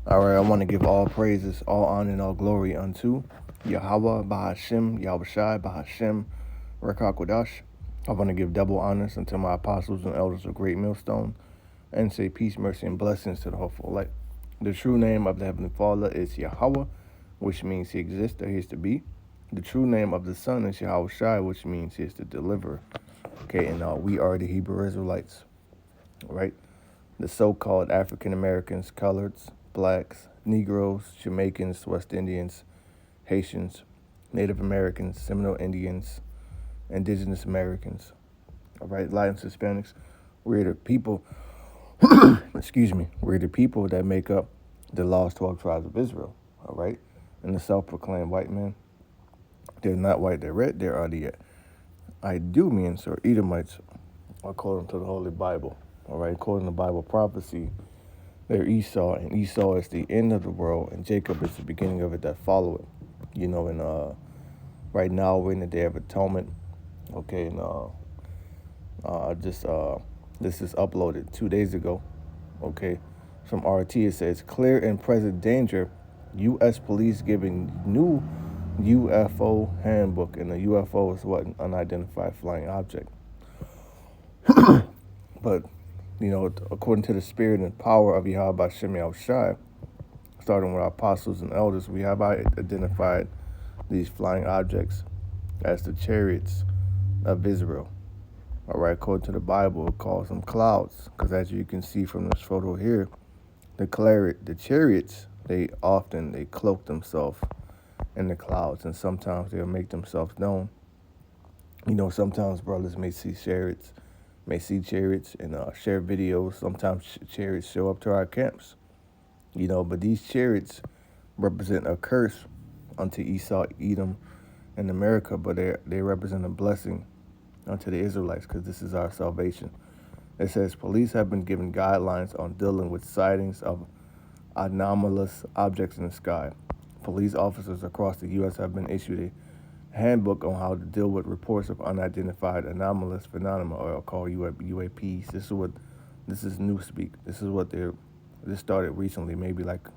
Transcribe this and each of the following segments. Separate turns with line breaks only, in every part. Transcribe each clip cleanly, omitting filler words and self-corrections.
All right, I want to give all praises, all honor, and all glory unto Yahweh, Bahashem, Yahushai, Bahashem, Rekakwadash. I want to give double honors unto my apostles and elders of Great Millstone, and say peace, mercy, and blessings to the hopeful light. The true name of the Heavenly Father is Yahweh, which means He exists or He is to be. The true name of the Son is Yahushai, which means He is the deliverer. Okay, and we are the Hebrew Israelites, right? The so-called African Americans, coloreds, blacks, Negroes, Jamaicans, West Indians, Haitians, Native Americans, Seminole Indians, Indigenous Americans, all right, Latins, Hispanics. We're the people, excuse me, we're the people that make up the lost 12 tribes of Israel, all right? And the self-proclaimed white men, they're not white, they're red, they are the Idumeans or Edomites, according to the Holy Bible, all right? According to Bible prophecy, they're Esau, and Esau is the end of the world, and Jacob is the beginning of it that follow it. You know, and right now we're in the Day of Atonement, okay, and this is uploaded 2 days ago, okay, from RT. It says, clear and present danger, U.S. police giving new UFO handbook, and the UFO is what? An unidentified flying object. But, you know, according to the spirit and power of Yahweh Shem Shai, starting with our apostles and elders, we have identified these flying objects as the chariots of Israel. All right, according to the Bible, it calls them clouds, because as you can see from this photo here, the chariots, they cloak themselves in the clouds, and sometimes they'll make themselves known. You know, sometimes brothers may see chariots and share videos. Sometimes chariots show up to our camps. You know, but these chariots represent a curse unto Esau, Edom, and America, but they represent a blessing unto the Israelites, because this is our salvation. It says police have been given guidelines on dealing with sightings of anomalous objects in the sky. Police officers across the U.S. have been issued a handbook on how to deal with reports of unidentified anomalous phenomena, or called UAPs. This is newspeak. This started recently, maybe like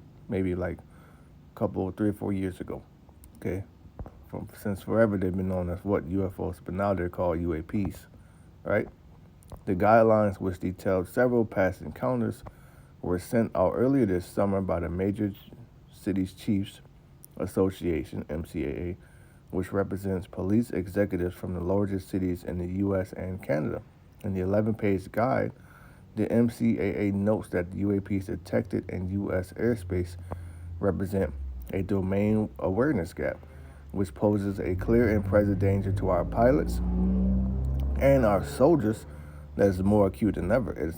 a couple, 3 or 4 years ago. Okay, since forever they've been known as UFOs, but now they're called UAPs, right? The guidelines, which detailed several past encounters, were sent out earlier this summer by the Major Cities Chiefs Association (MCAA), which represents police executives from the largest cities in the U.S. and Canada. In the 11-page guide, the MCAA notes that the UAPs detected in U.S. airspace represent a domain awareness gap, which poses a clear and present danger to our pilots and our soldiers that is more acute than ever. It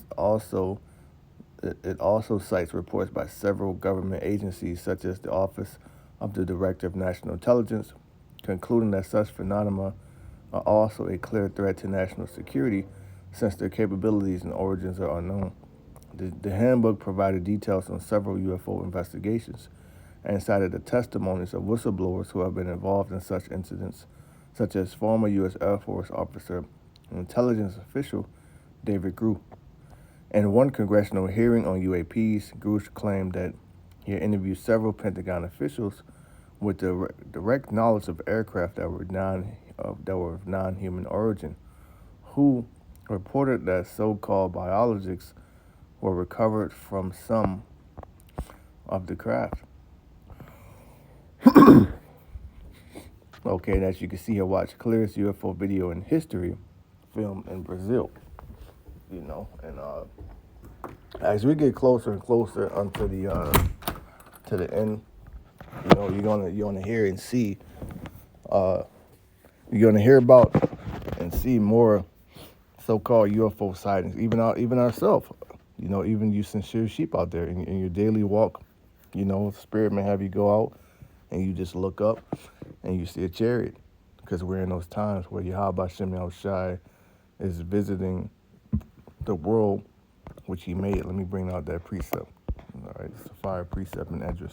also cites reports by several government agencies, such as the Office of the Director of National Intelligence, concluding that such phenomena are also a clear threat to national security, since their capabilities and origins are unknown. The handbook provided details on several UFO investigations and cited the testimonies of whistleblowers who have been involved in such incidents, such as former U.S. Air Force officer and intelligence official David Grew. In one congressional hearing on UAPs, Grew claimed that he had interviewed several Pentagon officials with direct knowledge of aircraft that were of non-human origin, who reported that so-called biologics were recovered from some of the craft. Okay, and as you can see here, watch clearest UFO video in history, filmed in Brazil. You know, and as we get closer and closer unto the end, you know, you're gonna hear and see, you're gonna hear about and see more so-called UFO sightings. Even ourselves, you know, even you sincere sheep out there in your daily walk, you know, Spirit may have you go out and you just look up and you see a chariot, because we're in those times where Yahweh Shem Shai is visiting the world which He made. Let me bring out that precept. All right, it's a fire precept in Esdras.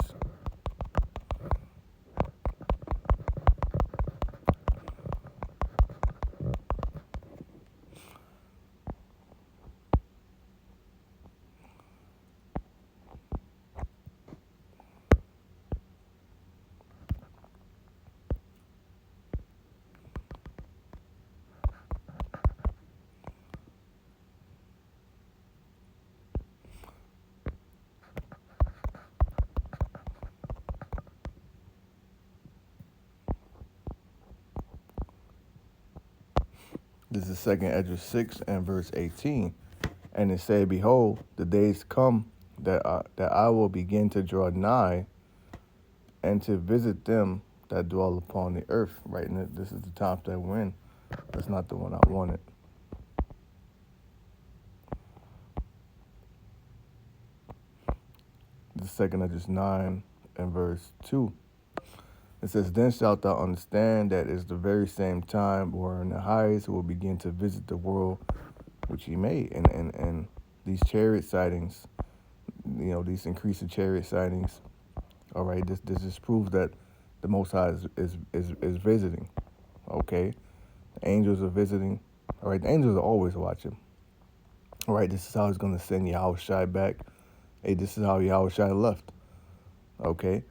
This is 2nd Ezra 6 and verse 18. And it said, Behold, the days come that I will begin to draw nigh and to visit them that dwell upon the earth. Right, and this is the time that we're in. That's not the one I wanted. The 2nd Ezra 9 and verse 2. It says, Then shalt thou understand that is the very same time wherein the highest will begin to visit the world which he made. And these chariot sightings, these increasing chariot sightings, all right, this just proves that the Most High is visiting, okay? The angels are visiting, all right? The angels are always watching, all right? This is how he's going to send Yahushua back. Hey, this is how Yahushua left, okay?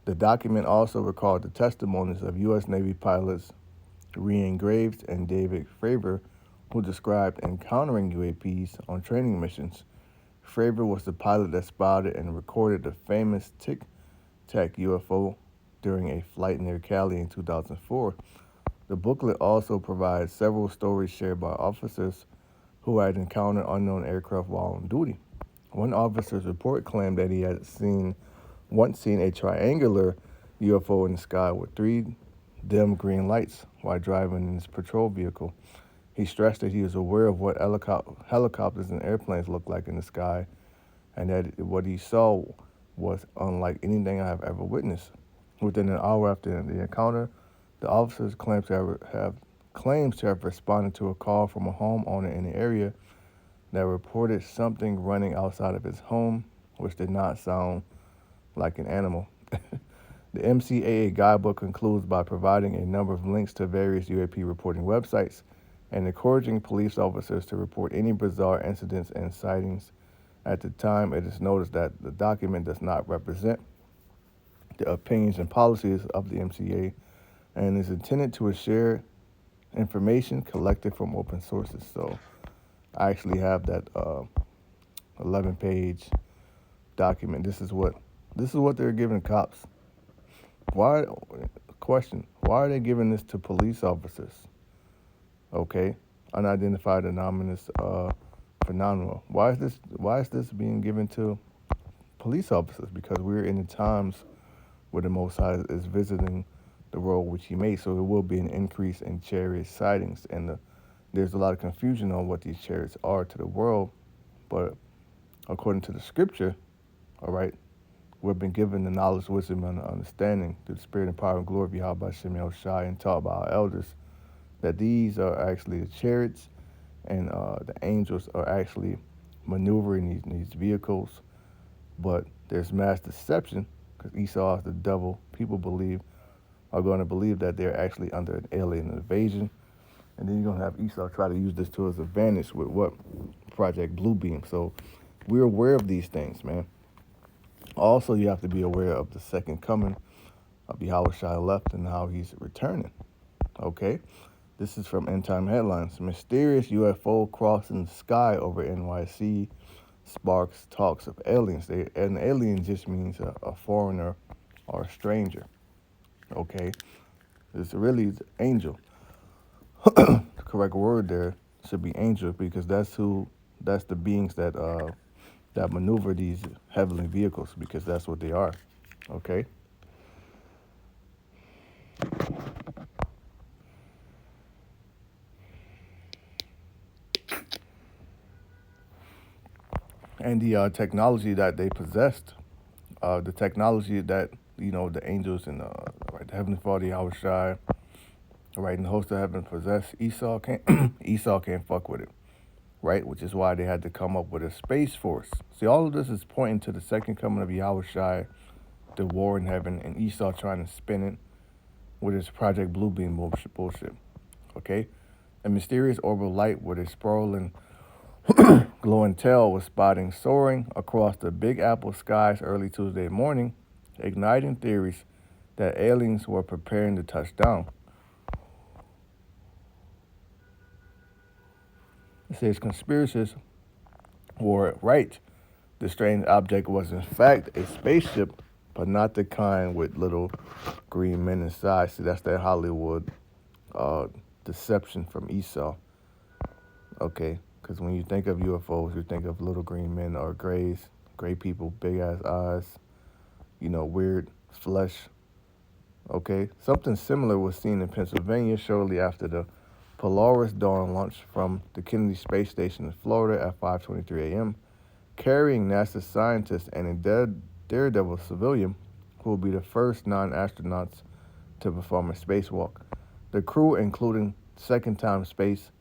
The document also recalled the testimonies of U.S. Navy pilots Rian Graves and David Fravor, who described encountering UAPs on training missions. Fravor was the pilot that spotted and recorded the famous Tic Tac UFO during a flight near Cali in 2004. The booklet also provides several stories shared by officers who had encountered unknown aircraft while on duty. One officer's report claimed that he had once seen a triangular UFO in the sky with 3 dim green lights while driving in his patrol vehicle. He stressed that he was aware of what helicopters and airplanes look like in the sky, and that what he saw was unlike anything I have ever witnessed. Within an hour after the encounter, the officers claims to have responded to a call from a homeowner in the area that reported something running outside of his home, which did not sound like an animal. The MCAA guidebook concludes by providing a number of links to various UAP reporting websites and encouraging police officers to report any bizarre incidents and sightings. At the time, it is noticed that the document does not represent the opinions and policies of the MCA and is intended to share information collected from open sources. So I actually have that 11-page document. This is what they're giving cops. Why are they giving this to police officers? Okay, unidentified anomalous phenomena. Why is this being given to police officers? Because we're in the times where the Most High is visiting the world which he made, so it will be an increase in chariot sightings, and there's a lot of confusion on what these chariots are to the world, but according to the scripture, all right, we've been given the knowledge, wisdom, and understanding through the spirit and power and glory of Yahweh Shem Shai, and taught by our elders that these are actually the chariots, and the angels are actually maneuvering these vehicles. But there's mass deception because Esau is the devil. People are going to believe that they're actually under an alien invasion. And then you're going to have Esau try to use this to his advantage with what? Project Bluebeam. So we're aware of these things, man. Also, you have to be aware of the second coming of Yahweh left and how he's returning. Okay? This is from End Time Headlines. Mysterious UFO crossing the sky over NYC sparks talks of aliens. An alien just means a foreigner or a stranger. Okay? It's really angel. The correct word there should be angel, because that's the beings that maneuver these heavenly vehicles, because that's what they are. Okay? And the technology that they possessed, the technology that, the angels and the Heavenly Father, Yahweh Shai, right, and the host of heaven possessed, Esau can't fuck with it, right? Which is why they had to come up with a space force. See, all of this is pointing to the second coming of Yahweh Shai, the war in heaven, and Esau trying to spin it with his Project Bluebeam bullshit. Okay? A mysterious orbital light with a sprawling glowing tail was spotting soaring across the Big Apple skies early Tuesday morning, igniting theories that aliens were preparing to touch down. It says conspiracists were right. The strange object was in fact a spaceship, but not the kind with little green men inside. See, that's that Hollywood deception from Esau. Okay, because when you think of UFOs, you think of little green men or grays, gray people, big ass eyes, weird flesh. Okay, something similar was seen in Pennsylvania shortly after the Polaris Dawn launched from the Kennedy Space Station in Florida at 5:23 a.m., carrying NASA scientists and a daredevil civilian who will be the first non-astronauts to perform a spacewalk. The crew, including second-time space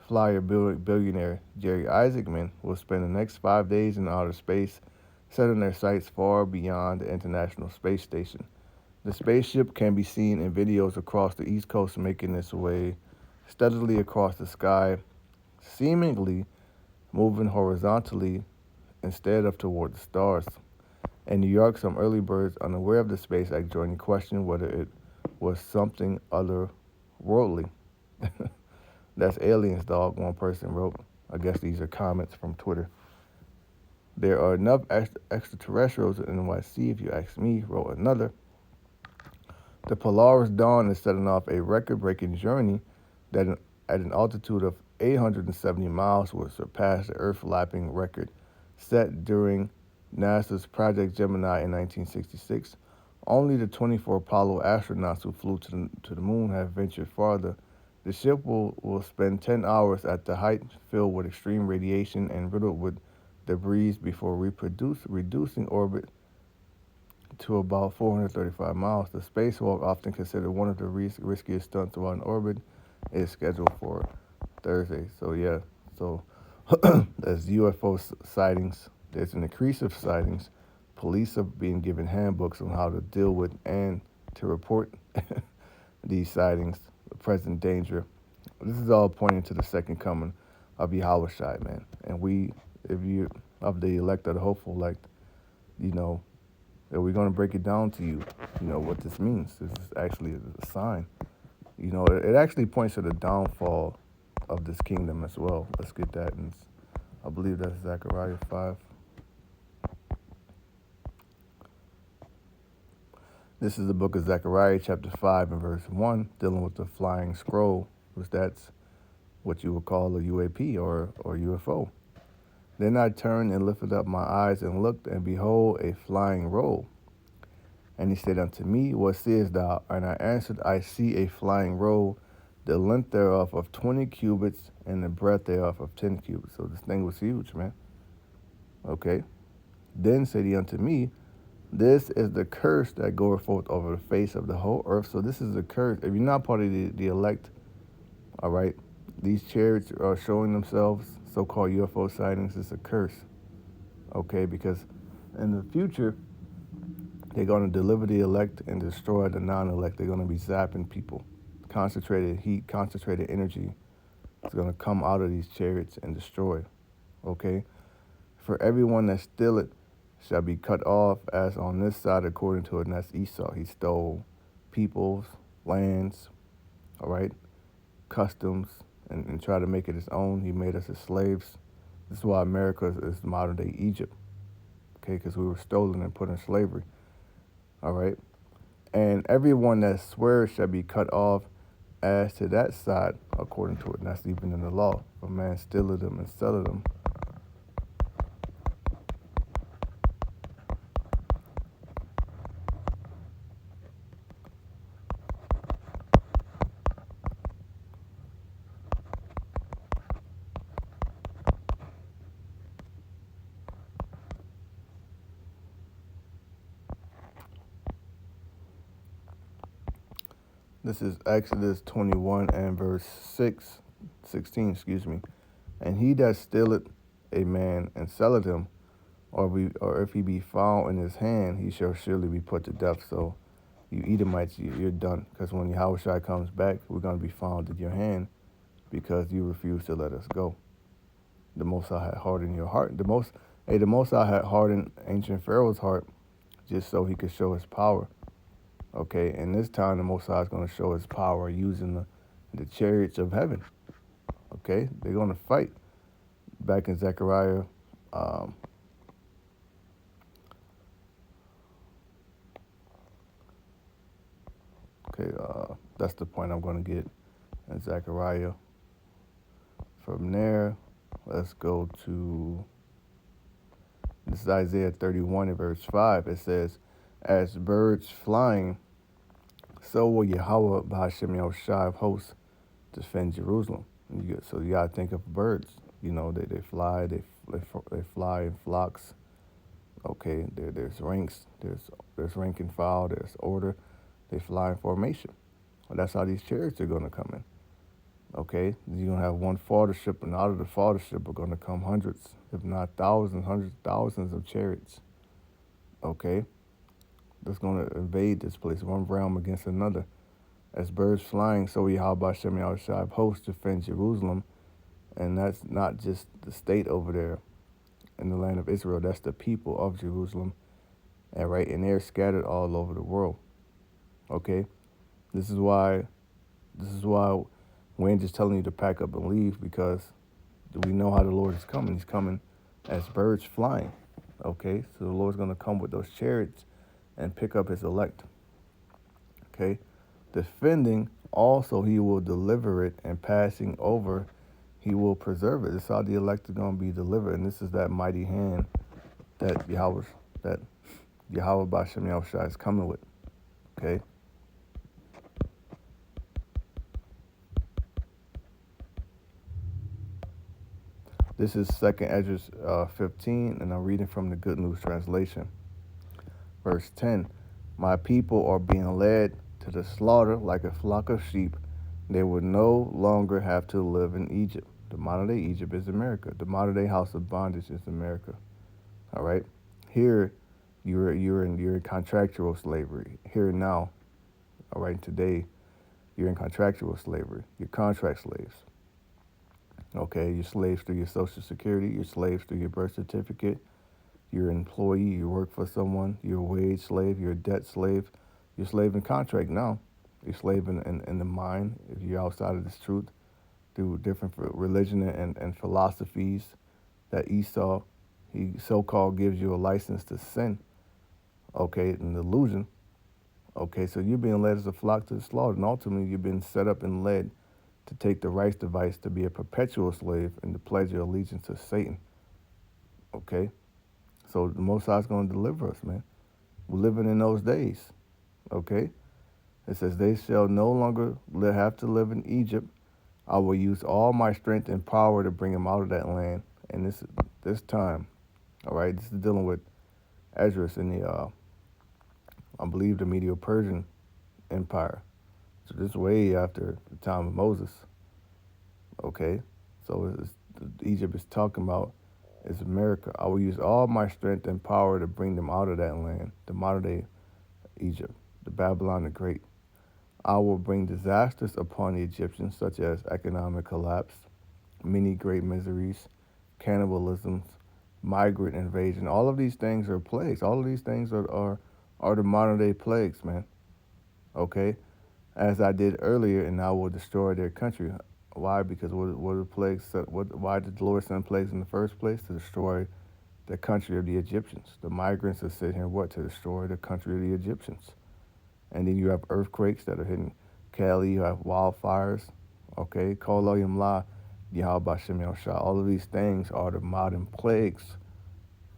flyer billionaire Jerry Isaacman, will spend the next 5 days in outer space, setting their sights far beyond the International Space Station. The spaceship can be seen in videos across the East Coast, making its way steadily across the sky, seemingly moving horizontally instead of toward the stars. In New York, some early birds unaware of the SpaceX journey questioned whether it was something otherworldly. That's aliens, dog, one person wrote. I guess these are comments from Twitter. There are enough extraterrestrials in NYC, if you ask me, wrote another. The Polaris Dawn is setting off a record-breaking journey that at an altitude of 870 miles will surpass the Earth-lapping record set during NASA's Project Gemini in 1966. Only the 24 Apollo astronauts who flew to the moon have ventured farther. The ship will spend 10 hours at the height filled with extreme radiation and riddled with debris before reducing orbit to about 435 miles. The spacewalk, often considered one of the riskiest stunts while in orbit, is scheduled for Thursday. So yeah, so as UFO sightings, there's an increase of sightings. Police are being given handbooks on how to deal with and to report these sightings, the present danger. This is all pointing to the second coming of Yahweh Shai, man. And we, if you of the elect or the hopeful elect, you know, that we're going to break it down to you, what this means. This is actually a sign. It actually points to the downfall of this kingdom as well. Let's get that. And I believe that's Zechariah 5. This is the book of Zechariah, chapter 5 and verse 1, dealing with the flying scroll, which that's what you would call a UAP or UFO. Then I turned and lifted up my eyes and looked, and behold, a flying roll. And he said unto me, What seest thou? And I answered, I see a flying roll, the length thereof of 20 cubits, and the breadth thereof of 10 cubits. So this thing was huge, man. Okay. Then said he unto me, This is the curse that goeth forth over the face of the whole earth. So this is the curse. If you're not part of the elect, all right, these chariots are showing themselves, so-called UFO sightings. It's a curse, okay, because in the future, they're going to deliver the elect and destroy the non-elect. They're going to be zapping people. Concentrated heat, concentrated energy is going to come out of these chariots and destroy, okay? For everyone that stealeth shall be cut off, as on this side according to it, and that's Esau. He stole peoples, lands, all right, customs, and tried to make it his own. He made us his slaves. This is why America is modern-day Egypt, okay, because we were stolen and put in slavery, all right? And everyone that swears shall be cut off as to that side according to it. And that's even in the law. If a man stealeth them and selleth them, this is Exodus 21 and verse 16, excuse me. And he that stealeth a man and selleth him, or if he be found in his hand, he shall surely be put to death. So you Edomites, you're done. Because when Yahushua comes back, we're going to be found in your hand because you refuse to let us go. The Most High had hardened your heart. The Most High had hardened ancient Pharaoh's heart just so he could show his power. Okay, and this time the Most High is going to show his power using the chariots of heaven. Okay, they're going to fight. Back in Zechariah, that's the point I'm going to get in Zechariah From there, let's go to, this is Isaiah 31 and verse 5. It says, as birds flying, so will Yahweh B'Hashem Yahushua of hosts defend Jerusalem. So you gotta think of birds. They fly. They fly in flocks. Okay, there's ranks. There's rank and file. There's order. They fly in formation. Well, that's how these chariots are gonna come in. Okay, you're gonna have one fighter ship, and out of the fighter ship are gonna come hundreds, if not thousands, hundreds, thousands of chariots. Okay, that's gonna invade this place, one realm against another. As birds flying, so Yahweh Shem Yahushua of hosts defend Jerusalem, and that's not just the state over there in the land of Israel. That's the people of Jerusalem, and they're scattered all over the world. Okay, this is why we ain't just telling you to pack up and leave, because we know how the Lord is coming. He's coming as birds flying. Okay, so the Lord's gonna come with those chariots and pick up his elect. Okay, defending also he will deliver it, and passing over he will preserve it. This is how the elect are gonna be delivered, and this is that mighty hand that Yahweh B'Shem Yahushua is coming with. Okay. This is 2nd Ezra 15, and I'm reading from the Good News Translation. Verse 10, my people are being led to the slaughter like a flock of sheep. They will no longer have to live in Egypt. The modern-day Egypt is America. The modern-day house of bondage is America. All right? Here, you're in contractual slavery. Here now, all right, today, you're in contractual slavery. You're contract slaves. Okay, you're slaves through your Social Security. You're slaves through your birth certificate. You're an employee. You work for someone. You're a wage slave. You're a debt slave. You're a slave in contract now. You're a slave in the mind, if you're outside of this truth, through different religion and philosophies that Esau, he so-called gives you a license to sin. Okay, an illusion. Okay, so you're being led as a flock to the slaughter, and ultimately you've been set up and led to take the rights device to be a perpetual slave and to pledge your allegiance to Satan. Okay? So the Most High is going to deliver us, man. We're living in those days. Okay? It says, they shall no longer have to live in Egypt. I will use all my strength and power to bring them out of that land. And this time, all right, this is dealing with Esdras in the, I believe, the Medo-Persian Empire. So this is way after the time of Moses. Okay? So Egypt is talking about is America. I will use all my strength and power to bring them out of that land, the modern-day Egypt, the Babylon the Great. I will bring disasters upon the Egyptians, such as economic collapse, many great miseries, cannibalisms, migrant invasion. All of these things are plagues. All of these things are the modern-day plagues, man. Okay? As I did earlier, and I will destroy their country. Why? Because what are the plagues? Why did the Lord send plagues in the first place? To destroy the country of the Egyptians. The migrants are sitting here, to destroy the country of the Egyptians. And then you have earthquakes that are hitting Cali. You have wildfires. Okay, Kol Yamla, Yahweh Shem Yahushua. All of these things are the modern plagues.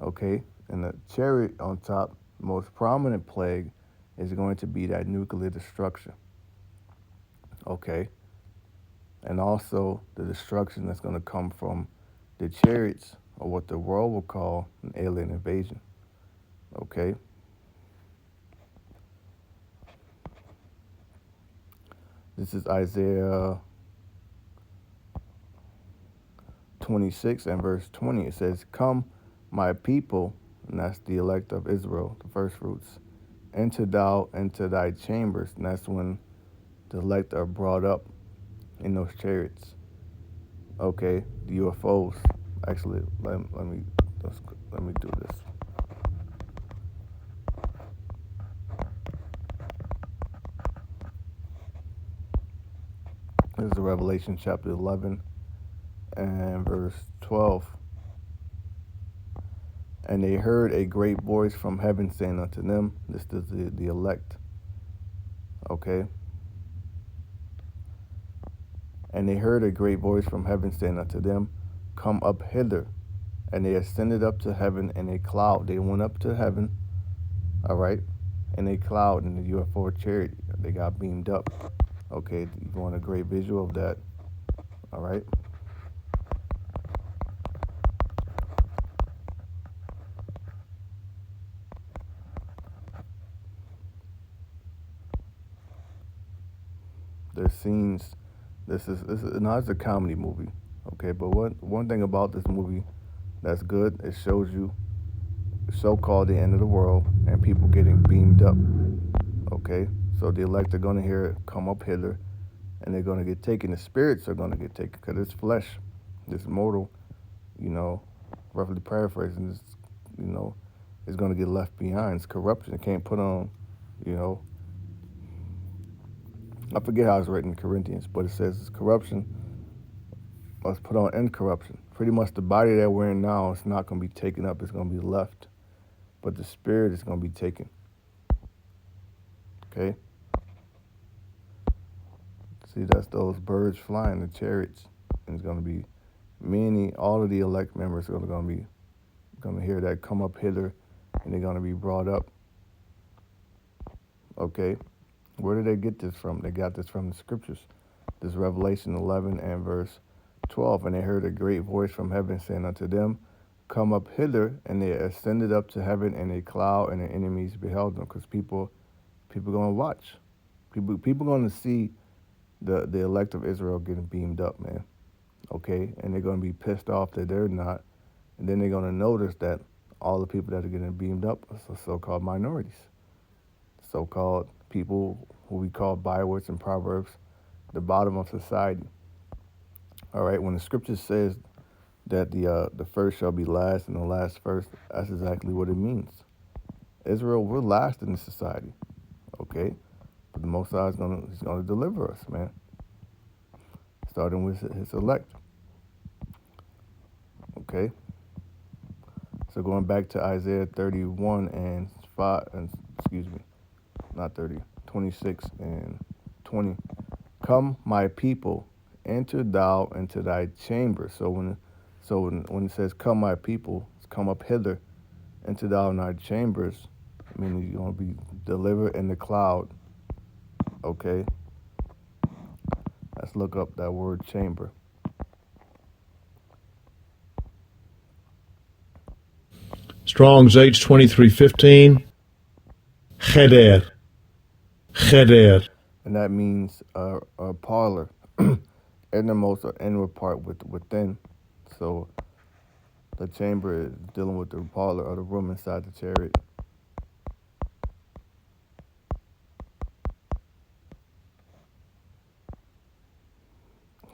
Okay, and the cherry on top, the most prominent plague, is going to be that nuclear destruction. Okay, and also the destruction that's going to come from the chariots, or what the world will call an alien invasion. Okay. This is Isaiah 26 and verse 20. It says, come, my people, and that's the elect of Israel, the first fruits, enter thou into thy chambers. And that's when the elect are brought up in those chariots. Okay, the UFOs. Actually, let me do this. This is Revelation chapter 11 and verse 12. And they heard a great voice from heaven saying unto them, this is the elect. Okay. And they heard a great voice from heaven saying unto them, Come up hither. And they ascended up to heaven in a cloud. They went up to heaven, all right, in a cloud in the UFO chariot. They got beamed up. Okay, you want a great visual of that, all right? There's scenes. This is now it's a comedy movie, okay. But one thing about this movie that's good, it shows you so-called the end of the world and people getting beamed up. Okay, so the elect are gonna hear it come up hither, and they're gonna get taken. The spirits are gonna get taken because it's flesh, this mortal, you know, roughly paraphrasing, is, you know, is gonna get left behind. It's corruption. It can't put on, you know. I forget how it's written in Corinthians, but it says it's corruption must put on incorruption. Pretty much the body that we're in now is not gonna be taken up. It's gonna be left, but the spirit is gonna be taken. Okay. See, that's those birds flying, the chariots, and it's gonna be all of the elect members are gonna hear that come up hither, and they're gonna be brought up. Okay, where did they get this from? They got this from the scriptures. This Revelation 11 and verse 12, and they heard a great voice from heaven saying unto them, Come up hither, and they ascended up to heaven in a cloud, and their enemies beheld them. Because people gonna watch, people gonna see the elect of Israel getting beamed up, man. Okay, and they're gonna be pissed off that they're not, and then they're gonna notice that all the people that are getting beamed up are so-called minorities, so-called people who we call bywords and proverbs, the bottom of society. All right, when the scripture says that the first shall be last and the last first, that's exactly what it means. Israel, we're last in the society, okay, but the Most High he's gonna deliver us, man, starting with his elect. Okay, so going back to Isaiah 31 and 5, and excuse me, not 30, 26 and 20. Come, my people, enter thou into thy chamber. So when it says come, my people, it's come up hither, enter thou in thy chambers, meaning you're gonna be delivered in the cloud. Okay, let's look up that word chamber.
Strong's H2315. Cheder. Cheder.
And that means a parlor, innermost or inward part within. So the chamber is dealing with the parlor or the room inside the chariot.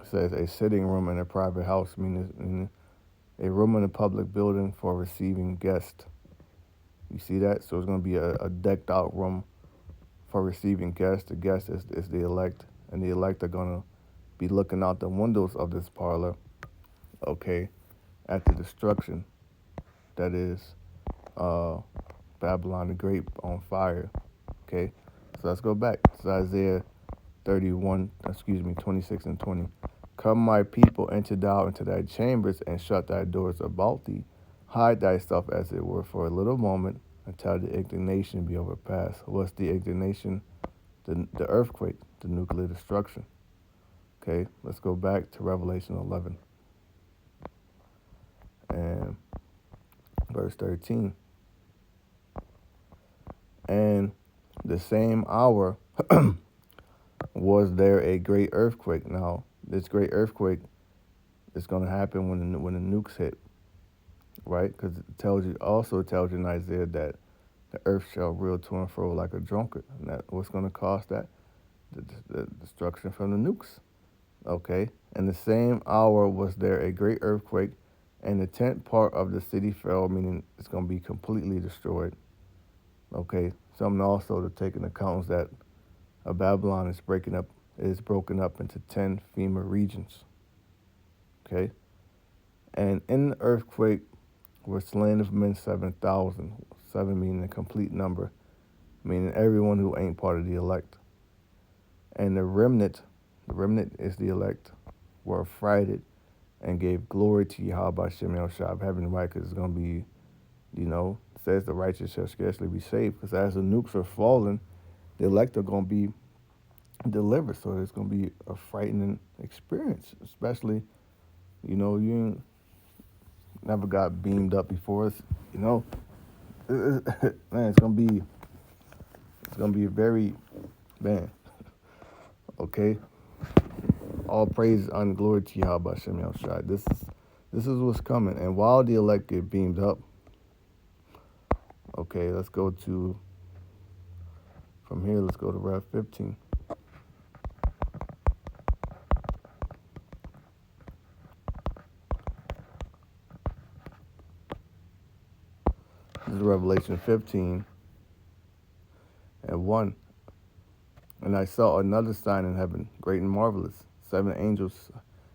It says a sitting room in a private house, meaning a room in a public building for receiving guests. You see that? So it's going to be a decked out room for receiving guests. The guest is the elect, and the elect are going to be looking out the windows of this parlor, okay, at the destruction that is Babylon the Great on fire, okay? So let's go back. It's Isaiah 26 and 20. Come, my people, enter thou into thy chambers, and shut thy doors about thee. Hide thyself, as it were, for a little moment, until the indignation be overpassed. What's the indignation? The earthquake, the nuclear destruction. Okay, let's go back to Revelation 11 and verse 13. And the same hour was there a great earthquake. Now, this great earthquake is going to happen when the nukes hit, right? Because it tells you in Isaiah that the earth shall reel to and fro like a drunkard. And that what's going to cause that? The destruction from the nukes. Okay. And the same hour was there a great earthquake, and the 10th part of the city fell, meaning it's going to be completely destroyed. Okay. Something also to take into account is that Babylon is broken up into 10 FEMA regions. Okay. And in the earthquake were slain of men 7,000. 7 meaning a complete number, meaning everyone who ain't part of the elect. And the remnant is the elect. were affrighted and gave glory to Yahweh Shem Shai of heaven, right? Because it's going to be, it says the righteous shall scarcely be saved. Because as the nukes are falling, the elect are going to be delivered. So it's going to be a frightening experience, especially, you ain't never got beamed up before. Man, it's gonna be very, man. Okay, all praise and glory to Yahweh Shem Shai. This is what's coming. And while the elect get beamed up, okay, let's go to from here. Let's go to Rev 15. This is Revelation 15 and 1. And I saw another sign in heaven, great and marvelous, 7 angels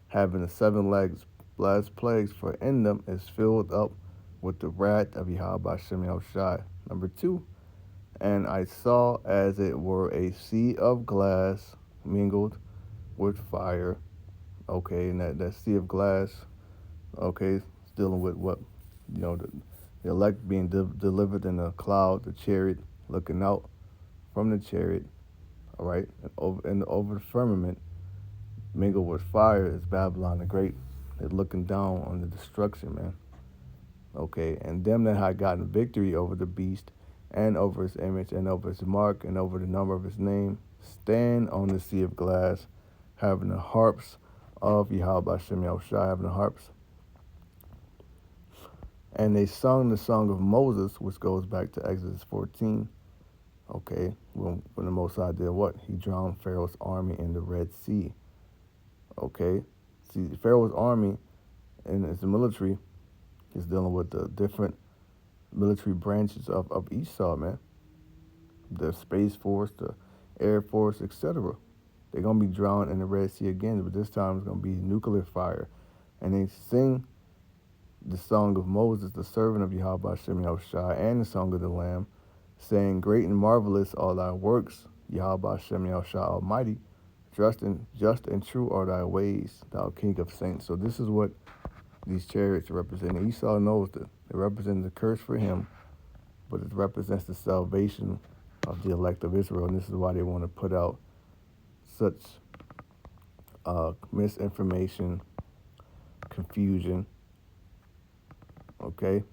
having the 7 legs, last plagues, for in them is filled up with the wrath of Yahweh Shem Shai. Number 2, and I saw as it were a sea of glass mingled with fire. Okay, and that sea of glass, okay, it's dealing with what, the elect being delivered in a cloud, the chariot looking out from the chariot. All right, and over the firmament, mingled with fire, is Babylon the Great. They're looking down on the destruction, man. Okay, and them that had gotten victory over the beast, and over his image, and over his mark, and over the number of his name, stand on the sea of glass, having the harps of Yahweh Shem Shai, having the harps. And they sung the song of Moses, which goes back to Exodus 14. Okay, when the Most High did what? He drowned Pharaoh's army in the Red Sea. Okay, see, Pharaoh's army and its military is dealing with the different military branches of Esau, man. The Space Force, the Air Force, etc. They're going to be drowned in the Red Sea again, but this time it's going to be nuclear fire. And they sing the song of Moses, the servant of Yahweh Shem Shai, and the song of the Lamb, saying, great and marvelous are thy works, Yahweh Shem Shai Almighty. Just and true are thy ways, thou King of saints. So this is what these chariots represent. Esau knows that they represent the curse for him, but it represents the salvation of the elect of Israel. And this is why they want to put out such misinformation, confusion. Okay?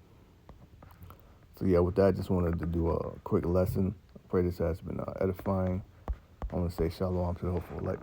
So yeah, with that, I just wanted to do a quick lesson. I pray this has been edifying. I want to say shalom to the hopeful elect.